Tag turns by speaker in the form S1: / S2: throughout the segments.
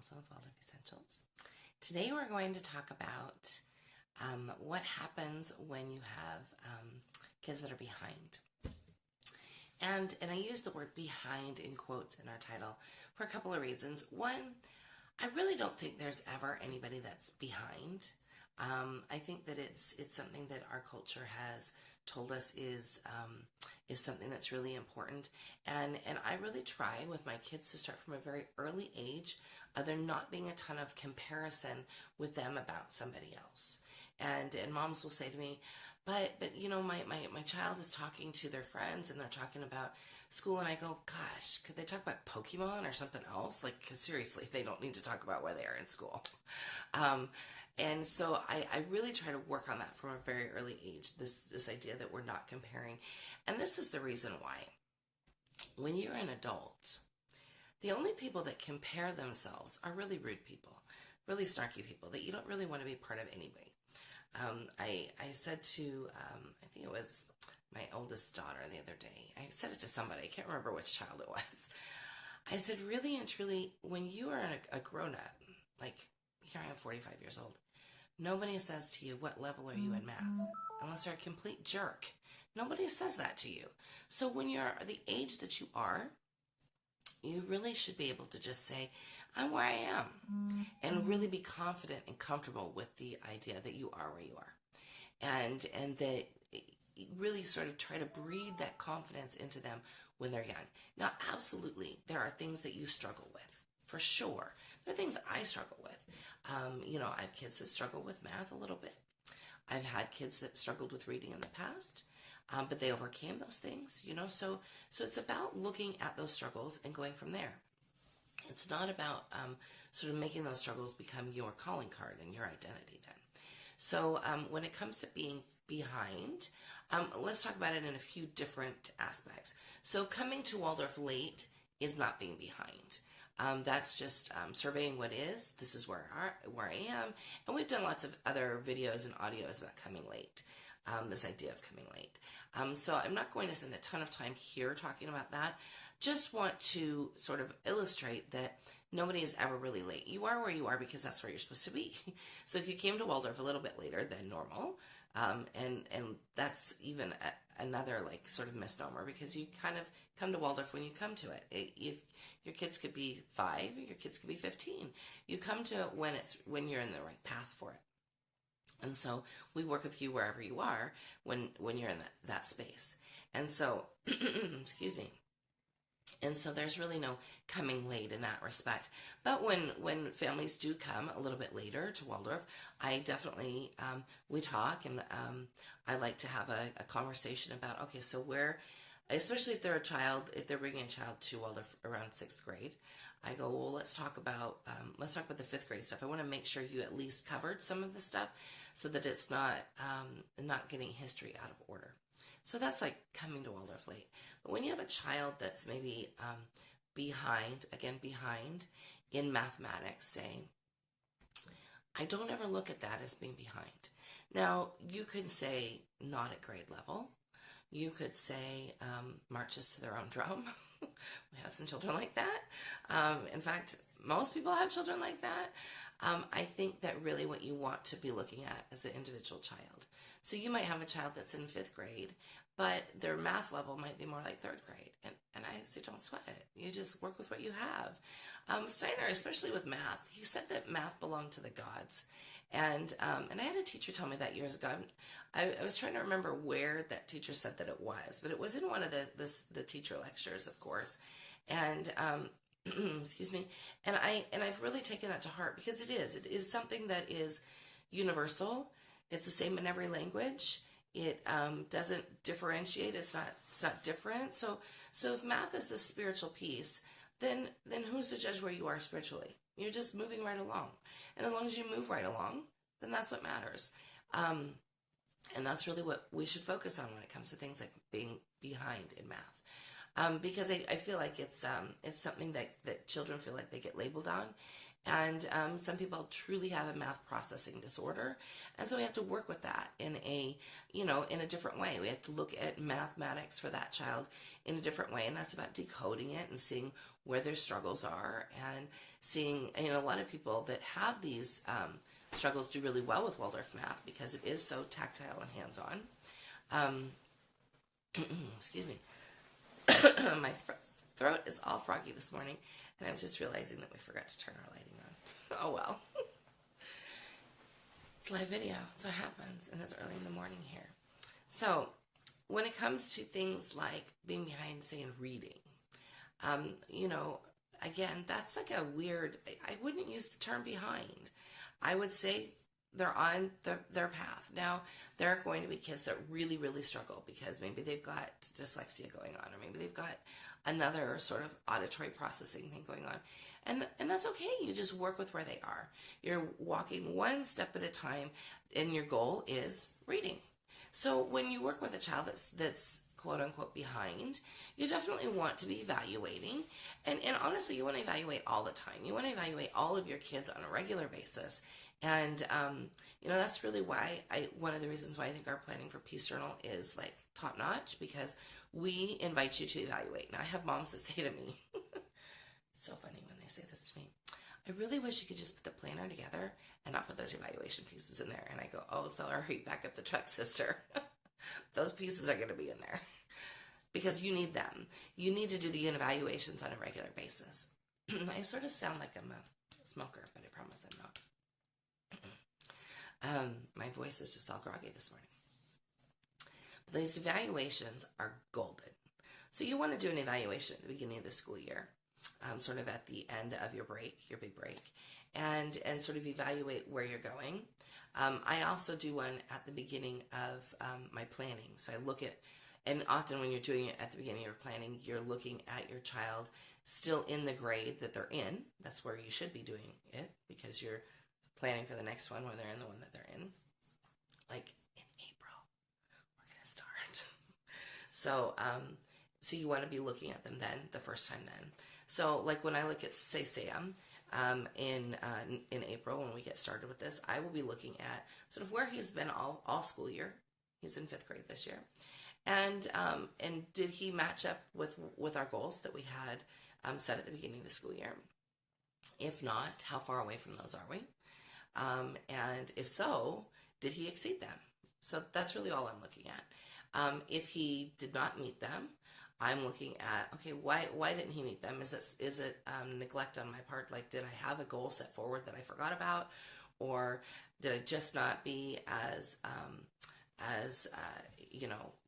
S1: Nielsen with Waldorf Essentials. Today we're going to talk about what happens when you have kids that are behind. And I use the word behind in quotes in our title for a couple of reasons. One, I really don't think there's ever anybody that's behind. I think that it's something that our culture has told us is something that's really important, and I really try with my kids to start from a very early age. There not being a ton of comparison with them about somebody else, and moms will say to me, but you know, my child is talking to their friends and they're talking about school, and I go, gosh, could they talk about Pokemon or something else? Like, 'cause seriously, they don't need to talk about where they are in school. And so I really try to work on that from a very early age, this idea that we're not comparing. And this is the reason why. When you're an adult, the only people that compare themselves are really rude people, really snarky people that you don't really want to be part of anyway. I said to, I think it was my oldest daughter the other day, I said it to somebody, I can't remember which child it was. I said, really and truly, when you are a grown-up, like here I am 45 years old, nobody says to you, what level are you in math? Unless they're a complete jerk. Nobody says that to you. So when you're the age that you are, you really should be able to just say, I'm where I am, and really be confident and comfortable with the idea that you are where you are. And that really sort of try to breed that confidence into them when they're young. Now, absolutely, there are things that you struggle with, for sure. There are things I struggle with. You know, I have kids that struggle with math a little bit. I've had kids that struggled with reading in the past, but they overcame those things, you know. So it's about looking at those struggles and going from there. It's not about sort of making those struggles become your calling card and your identity then. So when it comes to being behind, let's talk about it in a few different aspects. So coming to Waldorf late is not being behind. That's just surveying what is. This is where I am. And we've done lots of other videos and audios about coming late, this idea of coming late. So I'm not going to spend a ton of time here talking about that. Just want to sort of illustrate that nobody is ever really late. You are where you are because that's where you're supposed to be. So if you came to Waldorf a little bit later than normal, and that's even another like sort of misnomer, because you kind of come to Waldorf when you come to it. If your kids could be 5, your kids could be 15. You come to it when you're in the right path for it. And so we work with you wherever you are when you're in that space. And so, excuse me. And so there's really no coming late in that respect. But when families do come a little bit later to Waldorf, I definitely, we talk, and I like to have a conversation about, okay, so where, especially if they're if they're bringing a child to Waldorf around 6th grade, I go, well, let's talk about the 5th grade stuff. I want to make sure you at least covered some of the stuff so that it's not getting history out of order. So that's like coming to Waldorf late. But when you have a child that's maybe behind in mathematics, say, I don't ever look at that as being behind. Now, you could say not at grade level. You could say marches to their own drum. We have some children like that. In fact, most people have children like that. I think that really what you want to be looking at is the individual child. So you might have a child that's in 5th grade, but their math level might be more like 3rd grade. And I say, don't sweat it. You just work with what you have. Steiner, especially with math, he said that math belonged to the gods. And I had a teacher tell me that years ago. I was trying to remember where that teacher said that it was, but it was in one of the teacher lectures, of course. And excuse me. And I've really taken that to heart, because it is something that is universal. It's the same in every language. It doesn't differentiate. It's not different. So if math is the spiritual piece, then who's to judge where you are spiritually? You're just moving right along. And as long as you move right along, then that's what matters. And that's really what we should focus on when it comes to things like being behind in math. Because I feel like it's something that children feel like they get labeled on. And some people truly have a math processing disorder. And so we have to work with that in in a different way. We have to look at mathematics for that child in a different way. And that's about decoding it and seeing where their struggles are, and seeing, a lot of people that have these struggles do really well with Waldorf math because it is so tactile and hands-on. Excuse me. My throat is all froggy this morning, and I'm just realizing that we forgot to turn our lighting on. Oh well. It's live video. That's what happens, and it's early in the morning here. So, when it comes to things like being behind, say, in reading, again, that's like a weird, I wouldn't use the term behind. I would say they're on their path. Now, there are going to be kids that really, really struggle because maybe they've got dyslexia going on, or maybe they've got another sort of auditory processing thing going on. And that's okay. You just work with where they are. You're walking one step at a time, and your goal is reading. So when you work with a child that's quote unquote behind, you definitely want to be evaluating. And honestly, you want to evaluate all the time. You want to evaluate all of your kids on a regular basis. And, that's really why one of the reasons why I think our planning for Peace Journal is like top notch, because we invite you to evaluate. Now, I have moms that say to me, it's so funny when they say this to me, I really wish you could just put the planner together and not put those evaluation pieces in there. And I go, oh, sorry, back up the truck, sister. Those pieces are going to be in there because you need them. You need to do the evaluations on a regular basis. I sort of sound like I'm a smoker, but I promise I'm not. My voice is just all groggy this morning. But these evaluations are golden. So you want to do an evaluation at the beginning of the school year, sort of at the end of your break, your big break, and sort of evaluate where you're going. I also do one at the beginning of my planning. So I look at, and often when you're doing it at the beginning of your planning, you're looking at your child still in the grade that they're in. That's where you should be doing it, because you're planning for the next one when they're in the one that they're in. Like in April, we're going to start. So you want to be looking at them then, the first time then. So like when I look at, say, Sam, in April when we get started with this, I will be looking at sort of where he's been all school year. He's in 5th grade this year. And did he match up with our goals that we had set at the beginning of the school year? If not, how far away from those are we? And if so, did he exceed them? So that's really all I'm looking at. If he did not meet them, I'm looking at, okay, why didn't he meet them? Is it neglect on my part? Like, did I have a goal set forward that I forgot about? Or did I just not be as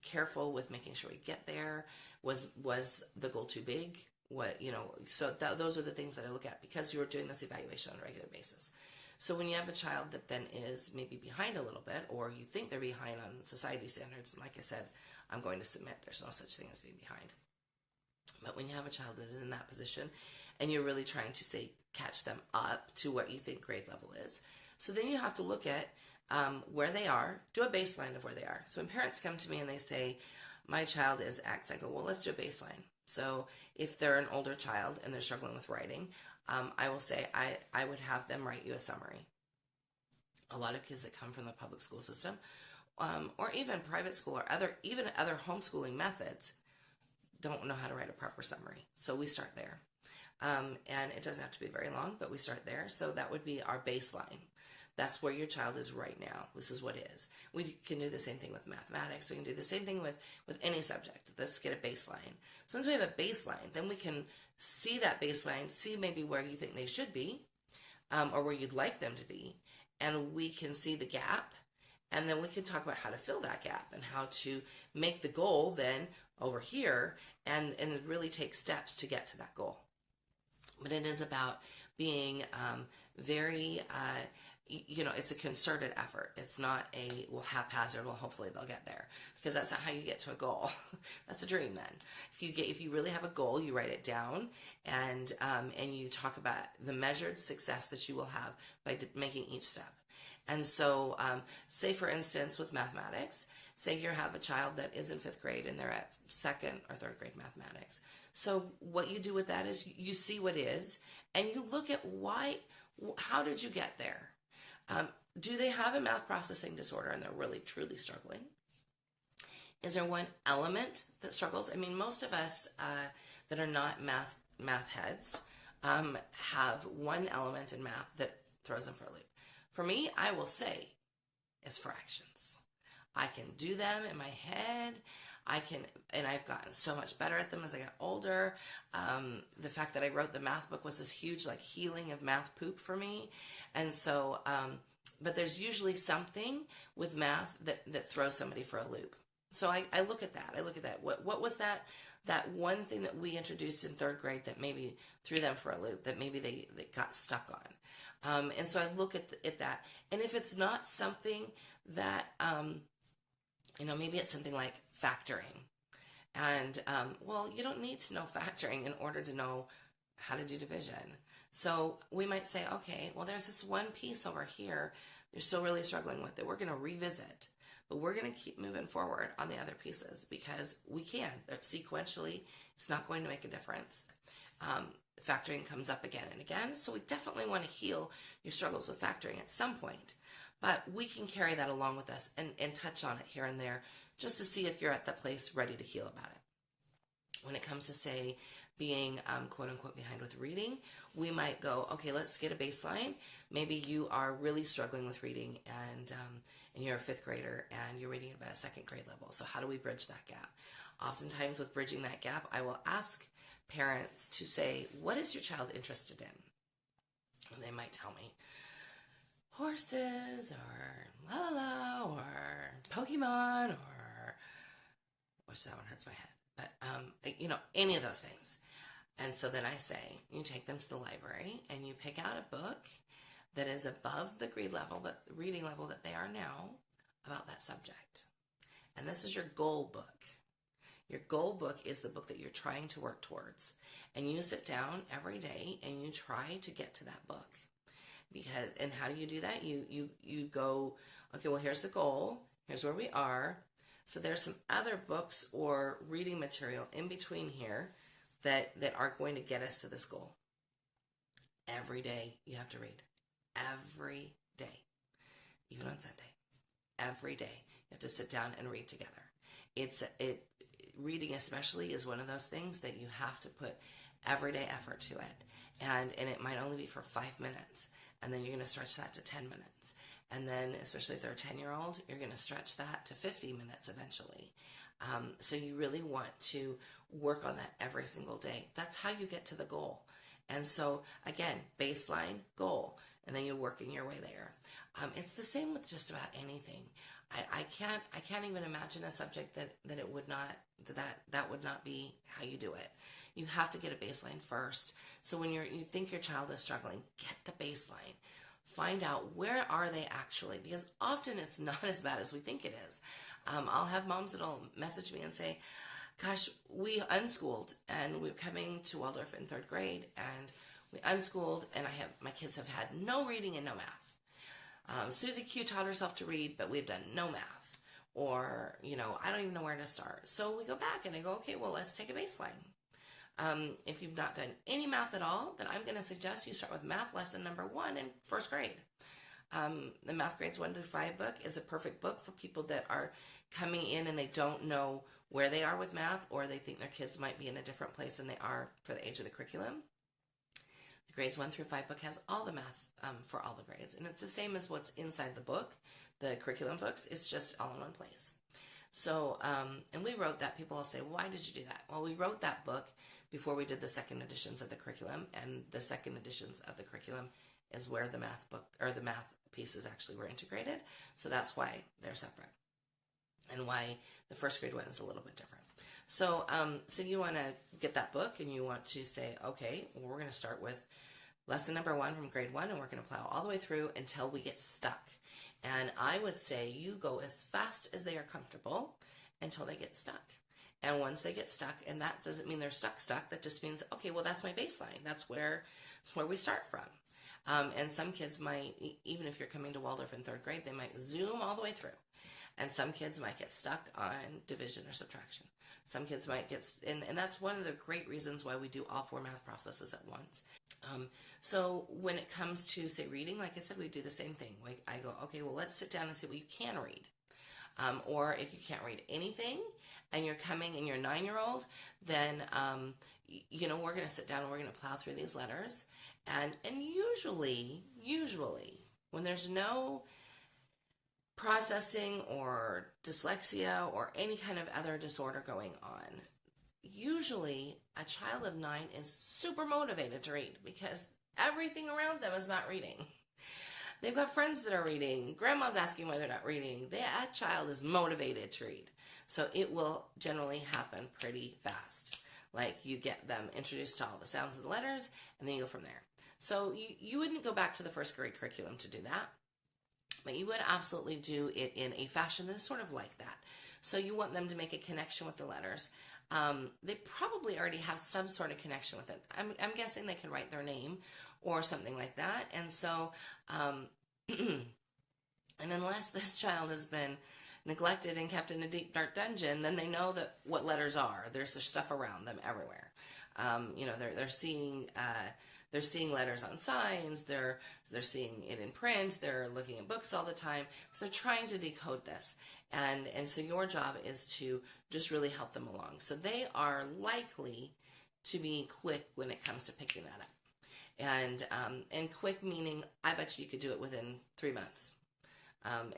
S1: careful with making sure we get there? Was the goal too big? Those are the things that I look at because you're doing this evaluation on a regular basis. So when you have a child that then is maybe behind a little bit, or you think they're behind on society standards, and like I said, I'm going to submit there's no such thing as being behind. But when you have a child that is in that position, and you're really trying to, say, catch them up to what you think grade level is, so then you have to look at where they are, do a baseline of where they are. So when parents come to me and they say, my child is X, I go, well, let's do a baseline. So if they're an older child and they're struggling with writing, I will say I would have them write you a summary. A lot of kids that come from the public school system, or even private school, or other homeschooling methods, don't know how to write a proper summary. So we start there. And it doesn't have to be very long, but we start there. So that would be our baseline. That's where your child is right now. This is what is. We can do the same thing with mathematics. We can do the same thing with any subject. Let's get a baseline. So once we have a baseline, then we can see that baseline, see maybe where you think they should be, or where you'd like them to be, and we can see the gap, and then we can talk about how to fill that gap and how to make the goal then over here and really take steps to get to that goal. But it is about being very, it's a concerted effort. It's not haphazard, well, hopefully they'll get there, because that's not how you get to a goal. That's a dream then. If you really have a goal, you write it down and you talk about the measured success that you will have by making each step. And so, say for instance, with mathematics, say you have a child that is in 5th grade and they're at 2nd or 3rd grade mathematics. So what you do with that is you see what is, and you look at why How did you get there? Do they have a math processing disorder and they're really, truly struggling? Is there one element that struggles? I mean, most of us that are not math heads have one element in math that throws them for a loop. For me, I will say, is fractions. I can do them in my head. And I've gotten so much better at them as I got older. The fact that I wrote the math book was this huge like healing of math poop for me. And so, but there's usually something with math that throws somebody for a loop. So I look at that. What was that one thing that we introduced in third grade that maybe threw them for a loop, that maybe they got stuck on? And so I look at that. And if it's not something that, maybe it's something like factoring. And, well, you don't need to know factoring in order to know how to do division. So we might say, okay, well, there's this one piece over here you're still really struggling with that we're going to revisit. But we're going to keep moving forward on the other pieces because we can. That sequentially, it's not going to make a difference. Factoring comes up again and again. So we definitely want to heal your struggles with factoring at some point. But we can carry that along with us and touch on it here and there just to see if you're at that place ready to heal about it. When it comes to, say, being quote unquote behind with reading, we might go, okay, let's get a baseline. Maybe you are really struggling with reading and you're a fifth grader and you're reading at about a second grade level. So how do we bridge that gap? Oftentimes with bridging that gap, I will ask parents to say, what is your child interested in? And they might tell me horses or la la la or Pokemon or, which that one hurts my head. But, any of those things. And so then I say, you take them to the library and you pick out a book that is above the grade level, the reading level that they are now about that subject. And this is your goal book. Your goal book is the book that you're trying to work towards. And you sit down every day and you try to get to that book. And how do you do that? You go, okay, well, here's the goal. Here's where we are. So there's some other books or reading material in between here that are going to get us to this goal. Every day you have to read. Every day. Even on Sunday. Every day you have to sit down and read together. Reading especially is one of those things that you have to put everyday effort to it. And it might only be for 5 minutes. And then you're going to stretch that to 10 minutes. And then, especially if they're a 10-year-old, you're going to stretch that to 50 minutes eventually. So you really want to work on that every single day. That's how you get to the goal. And so, again, baseline, goal, and then you're working your way there. It's the same with just about anything. I can't even imagine a subject that it would not, that would not be how you do it. You have to get a baseline first. So when you think your child is struggling, get the baseline. Find out where are they actually, because often it's not as bad as we think it is. I'll have moms that'll message me and say, gosh, we unschooled and we're coming to Waldorf in third grade and we unschooled and my kids have had no reading and no math. Susie Q taught herself to read, but we've done no math. Or, I don't even know where to start. So we go back and I go, okay, well, let's take a baseline. If you've not done any math at all, then I'm going to suggest you start with math lesson number 1 in first grade. The Math Grades 1 to 5 book is a perfect book for people that are coming in and they don't know where they are with math, or they think their kids might be in a different place than they are for the age of the curriculum. The Grades 1 through 5 book has all the math for all the grades, and it's the same as what's inside the book, the curriculum books. It's just all in one place. So, and we wrote that. People will say, why did you do that? Well, we wrote that book before we did the second editions of the curriculum, and the second editions of the curriculum is where the math book or the math pieces actually were integrated. So that's why they're separate, and why the first grade one is a little bit different. So, so you want to get that book, and you want to say, okay, well, we're going to start with lesson number 1 from grade 1, and we're going to plow all the way through until we get stuck. And I would say you go as fast as they are comfortable until they get stuck. And once they get stuck, and that doesn't mean they're stuck, that just means, okay, well, that's my baseline. That's where we start from. And some kids might, even if you're coming to Waldorf in third grade, they might zoom all the way through. And some kids might get stuck on division or subtraction. Some kids might get, and that's one of the great reasons why we do all 4 math processes at once. So when it comes to, say, reading, like I said, we do the same thing. Like I go, okay, well, let's sit down and see what you can read. Or if you can't read anything and you're coming and you're a 9-year-old, then, we're going to sit down and we're going to plow through these letters. And usually, when there's no processing or dyslexia or any kind of other disorder going on, usually a child of 9 is super motivated to read because everything around them is not reading. They've got friends that are reading. Grandma's asking why they're not reading. That child is motivated to read. So it will generally happen pretty fast. Like you get them introduced to all the sounds of the letters, and then you go from there. So you wouldn't go back to the first grade curriculum to do that, but you would absolutely do it in a fashion that's sort of like that. So you want them to make a connection with the letters. They probably already have some sort of connection with it. I'm guessing they can write their name or something like that. And so, and unless this child has been neglected and kept in a deep, dark dungeon, then they know that what letters are. There's stuff around them everywhere. They're seeing letters on signs. They're seeing it in print. They're looking at books all the time. So they're trying to decode this. And so your job is to just really help them along. So they are likely to be quick when it comes to picking that up. And quick meaning, I bet you could do it within 3 months.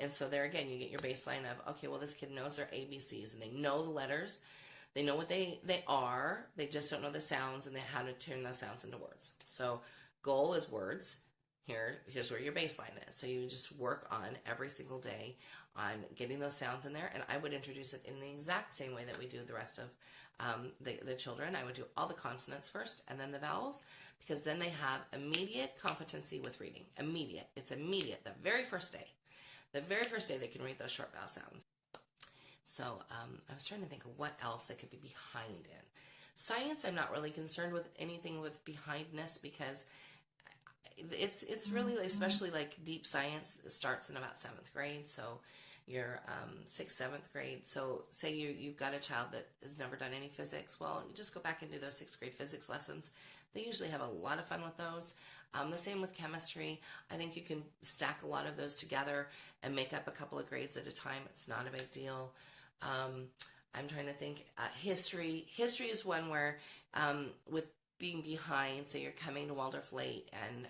S1: And so there again, you get your baseline of, okay, well, this kid knows their ABCs and they know the letters. They know what they are. They just don't know the sounds and how to turn those sounds into words. So goal is words. Here's where your baseline is. So you just work on every single day on getting those sounds in there. And I would introduce it in the exact same way that we do the rest of the children. I would do all the consonants first and then the vowels, because then they have immediate competency with reading. Immediate. It's immediate. The very first day they can read those short vowel sounds. So I was trying to think of what else they could be behind in. Science, I'm not really concerned with anything with behindness, because it's really, especially like deep science, starts in about 7th grade. So you're 6th, 7th grade. So say you've got a child that has never done any physics. Well, you just go back and do those 6th grade physics lessons. They usually have a lot of fun with those. The same with chemistry. I think you can stack a lot of those together and make up a couple of grades at a time. It's not a big deal. I'm trying to think. History is one where with being behind, say you're coming to Waldorf late and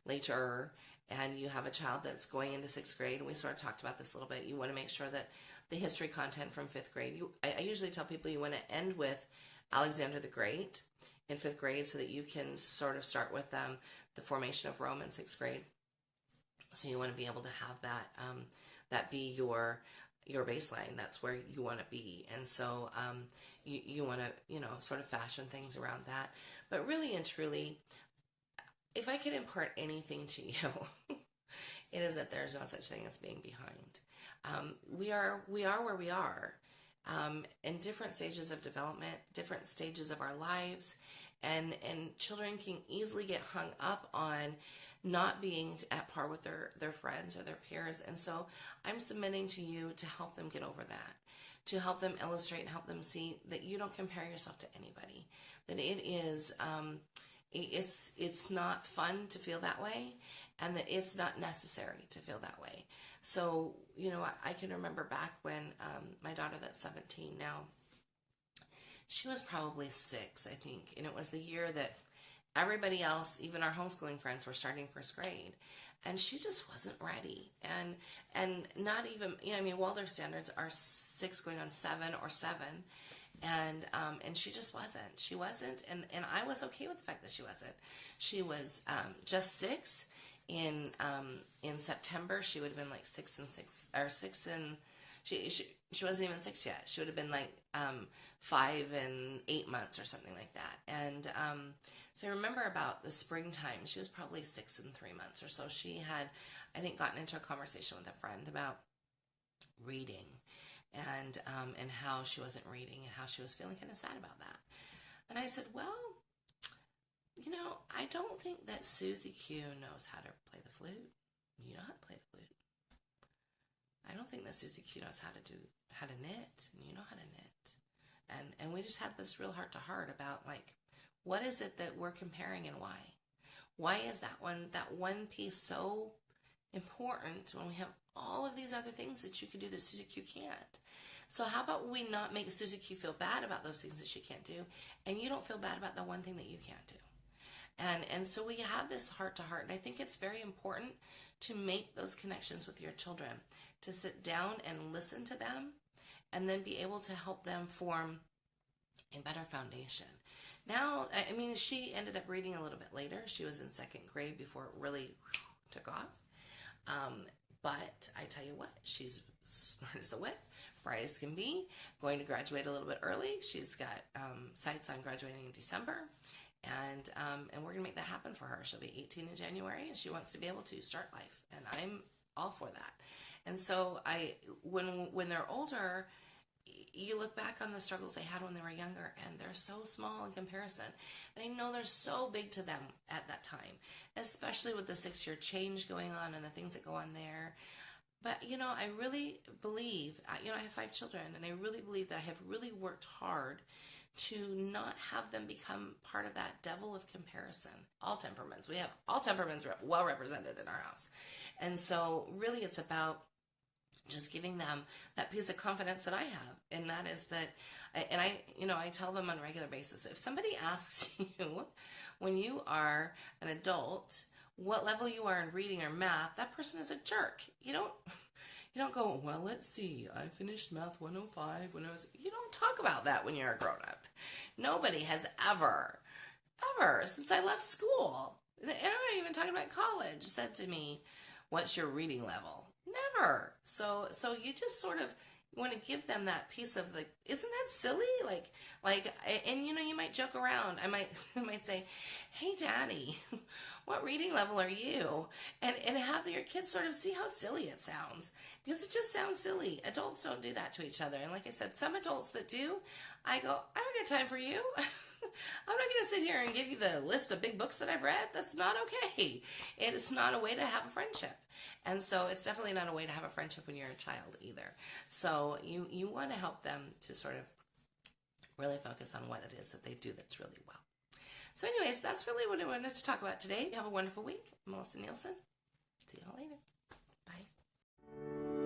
S1: later, and you have a child that's going into 6th grade, and we sort of talked about this a little bit. You want to make sure that the history content from 5th grade, I usually tell people you want to end with Alexander the Great in 5th grade, so that you can sort of start with the formation of Rome in 6th grade. So you want to be able to have that be your baseline. That's where you want to be. And so you want to, sort of fashion things around that. But really and truly, if I could impart anything to you, it is that there's no such thing as being behind. We are where we are. In different stages of development, different stages of our lives, and children can easily get hung up on not being at par with their friends or their peers. And so I'm submitting to you to help them get over that, to help them illustrate and help them see that you don't compare yourself to anybody, that it is, it's not fun to feel that way, and that it's not necessary to feel that way. So, I can remember back when my daughter that's 17 now, she was probably 6, I think, and it was the year that everybody else, even our homeschooling friends, were starting 1st grade, and she just wasn't ready. And not even, Waldorf standards are 6 going on 7 or 7, and she just wasn't. She wasn't, and I was okay with the fact that she wasn't. She was just 6. In September, she would have been like 6 and 6, or 6 and she wasn't even 6 yet. She would have been like 5 and 8 months or something like that. And so I remember about the springtime, she was probably 6 and 3 months or so. She had, I think, gotten into a conversation with a friend about reading and how she wasn't reading and how she was feeling kind of sad about that. And I said, well, I don't think that Susie Q knows how to play the flute. You know how to play the flute. I don't think that Susie Q knows how to knit, and you know how to knit. And we just had this real heart to heart about like, what is it that we're comparing and why? Why is that one piece so important when we have all of these other things that you can do that Susie Q can't? So how about we not make Susie Q feel bad about those things that she can't do, and you don't feel bad about the one thing that you can't do. And so we have this heart to heart, and I think it's very important to make those connections with your children, to sit down and listen to them, and then be able to help them form a better foundation. Now, I mean, she ended up reading a little bit later. She was in second grade before it really took off. But I tell you what, she's smart as a whip, bright as can be, going to graduate a little bit early. She's got sights on graduating in December. And we're going to make that happen for her. She'll be 18 in January, and she wants to be able to start life. And I'm all for that. And so when they're older, you look back on the struggles they had when they were younger, and they're so small in comparison. And I know they're so big to them at that time, especially with the 6-year change going on and the things that go on there. But, I really believe, I have 5 children, and I really believe that I have really worked hard to not have them become part of that devil of comparison. All temperaments. We have all temperaments well represented in our house. And so really it's about just giving them that piece of confidence that I have. And that is that, and I tell them on a regular basis, if somebody asks you when you are an adult what level you are in reading or math, that person is a jerk. You don't go, well, let's see, I finished Math 105 when I was... You don't talk about that when you're a grown-up. Nobody has ever, since I left school, and I'm not even talking about college, said to me, what's your reading level? Never. So you just sort of want to give them that piece of the, isn't that silly? And you might joke around. I might say, hey, Daddy, what reading level are you? And have your kids sort of see how silly it sounds, because it just sounds silly. Adults don't do that to each other. And like I said, some adults that do, I go, I don't got time for you. I'm not going to sit here and give you the list of big books that I've read. That's not okay. It's not a way to have a friendship. And so it's definitely not a way to have a friendship when you're a child either. So you want to help them to sort of really focus on what it is that they do that's really well. So anyways, that's really what I wanted to talk about today. Have a wonderful week. I'm Melisa Nielsen. See you all later. Bye.